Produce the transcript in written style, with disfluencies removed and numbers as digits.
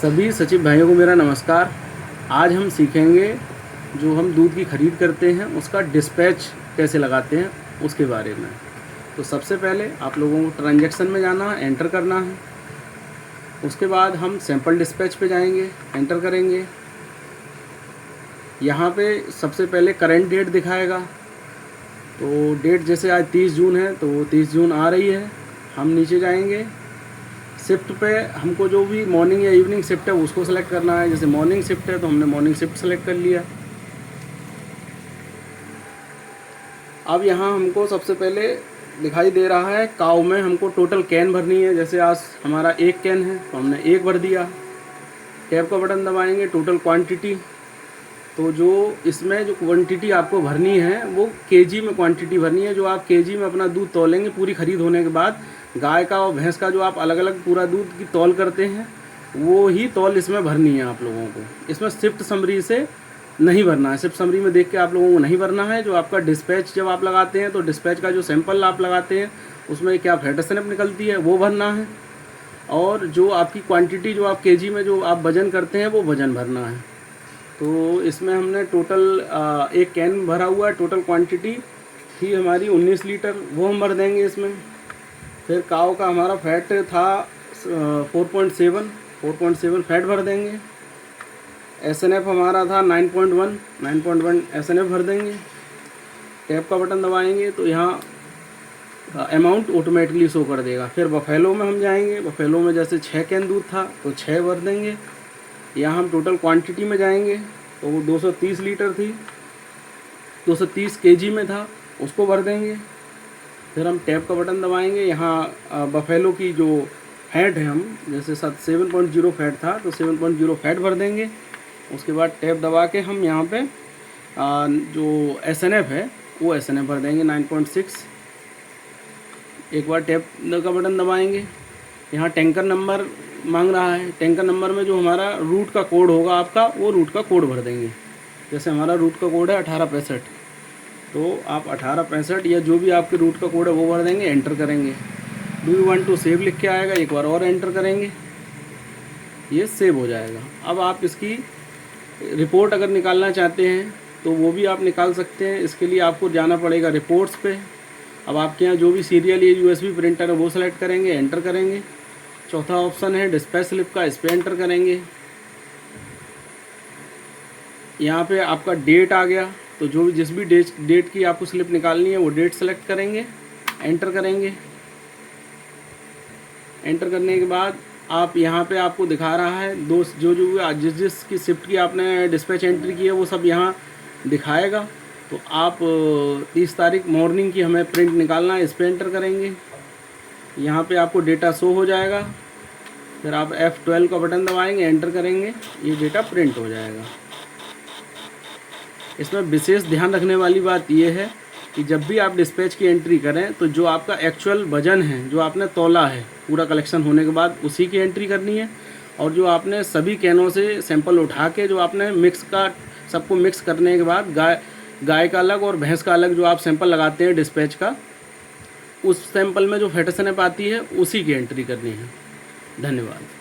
सभी सचिव भाइयों को मेरा नमस्कार। आज हम सीखेंगे जो हम दूध की ख़रीद करते हैं उसका डिस्पैच कैसे लगाते हैं उसके बारे में। तो सबसे पहले आप लोगों को ट्रांजैक्शन में जाना है, एंटर करना है। उसके बाद हम सैंपल डिस्पैच पे जाएंगे, एंटर करेंगे। यहाँ पे सबसे पहले करंट डेट दिखाएगा। तो डेट जैसे आज 30 जून है तो 30 जून आ रही है। हम नीचे जाएंगे, शिफ्ट पे हमको जो भी मॉर्निंग या इवनिंग शिफ्ट है उसको सेलेक्ट करना है। जैसे मॉर्निंग शिफ्ट है तो हमने मॉर्निंग शिफ्ट सेलेक्ट कर लिया। अब यहाँ हमको सबसे पहले दिखाई दे रहा है काऊ में हमको टोटल कैन भरनी है। जैसे आज हमारा 1 कैन है तो हमने 1 भर दिया। टैब का बटन दबाएंगे, टोटल क्वांटिटी। तो जो इसमें जो क्वांटिटी आपको भरनी है वो केजी में क्वांटिटी भरनी है। जो आप केजी में अपना दूध तौलेंगे पूरी ख़रीद होने के बाद, गाय का और भैंस का जो आप अलग अलग पूरा दूध की तौल करते हैं वो ही तौल इसमें भरनी है आप लोगों को। इसमें शिफ्ट समरी से नहीं भरना है, शिफ्ट समरी में देख के आप लोगों को नहीं भरना है। जो आपका डिस्पैच जब आप लगाते हैं तो डिस्पैच का जो सैंपल आप लगाते हैं उसमें क्या फैट स्नैप निकलती है वो भरना है, और जो आपकी क्वांटिटी जो आप केजी में जो आप वज़न करते हैं वो वज़न भरना है। तो इसमें हमने टोटल 1 कैन भरा हुआ है। टोटल क्वांटिटी थी हमारी 19 लीटर, वो हम भर देंगे इसमें। फिर काऊ का हमारा फैट था 4.7 फैट भर देंगे। एसएनएफ हमारा था 9.1 एसएनएफ भर देंगे। टैब का बटन दबाएंगे तो यहाँ अमाउंट ऑटोमेटिकली शो कर देगा। फिर बफेलो में हम जाएंगे। बफेलो में जैसे 6 कैन दूध था तो 6 भर देंगे। यहाँ हम टोटल क्वांटिटी में जाएंगे तो वो 230 लीटर थी, 230 केजी में था, उसको भर देंगे। फिर हम टैब का बटन दबाएंगे। यहाँ बफेलो की जो फैट है, हम जैसे 7.0 फैट था तो 7.0 फैट भर देंगे। उसके बाद टैब दबा के हम यहाँ पे जो एसएनएफ है वो एसएनएफ भर देंगे 9.6। एक बार टैब का बटन दबाएंगे। यहाँ टैंकर नंबर मांग रहा है। टैंकर नंबर में जो हमारा रूट का कोड होगा आपका, वो रूट का कोड भर देंगे। जैसे हमारा रूट का कोड है 1865, तो आप 1865 या जो भी आपके रूट का कोड है वो भर देंगे, एंटर करेंगे। Do you want to save लिख के आएगा, एक बार और एंटर करेंगे, ये सेव हो जाएगा। अब आप इसकी रिपोर्ट अगर निकालना चाहते हैं तो वो भी आप निकाल सकते हैं। इसके लिए आपको जाना पड़ेगा रिपोर्ट्स पे। अब आपके यहाँ जो भी सीरियल या यूएसबी प्रिंटर है वो सेलेक्ट करेंगे, एंटर करेंगे। चौथा ऑप्शन है डिस्पैच स्लिप का, इस पर एंटर करेंगे। यहाँ पे आपका डेट आ गया, तो जो भी जिस भी डेट की आपको स्लिप निकालनी है वो डेट सेलेक्ट करेंगे, एंटर करेंगे। एंटर करने के बाद आप यहाँ पे आपको दिखा रहा है जिस की शिफ्ट की आपने डिस्पैच एंट्री की है वो सब यहाँ दिखाएगा। तो आप 30 तारीख मॉर्निंग की हमें प्रिंट निकालना है, इस पर एंटर करेंगे। यहाँ पे आपको डेटा शो हो जाएगा। फिर आप F12 का बटन दबाएंगे, एंटर करेंगे, ये डेटा प्रिंट हो जाएगा। इसमें विशेष ध्यान रखने वाली बात ये है कि जब भी आप डिस्पैच की एंट्री करें तो जो आपका एक्चुअल वज़न है, जो आपने तौला है पूरा कलेक्शन होने के बाद, उसी की एंट्री करनी है। और जो आपने सभी कैनों से सैंपल उठा के जो आपने सबको मिक्स करने के बाद गाय का अलग और भैंस का अलग जो आप सैंपल लगाते हैं डिस्पैच का, उस सैंपल में जो फैट स्नैप आती है उसी की एंट्री करनी है। धन्यवाद।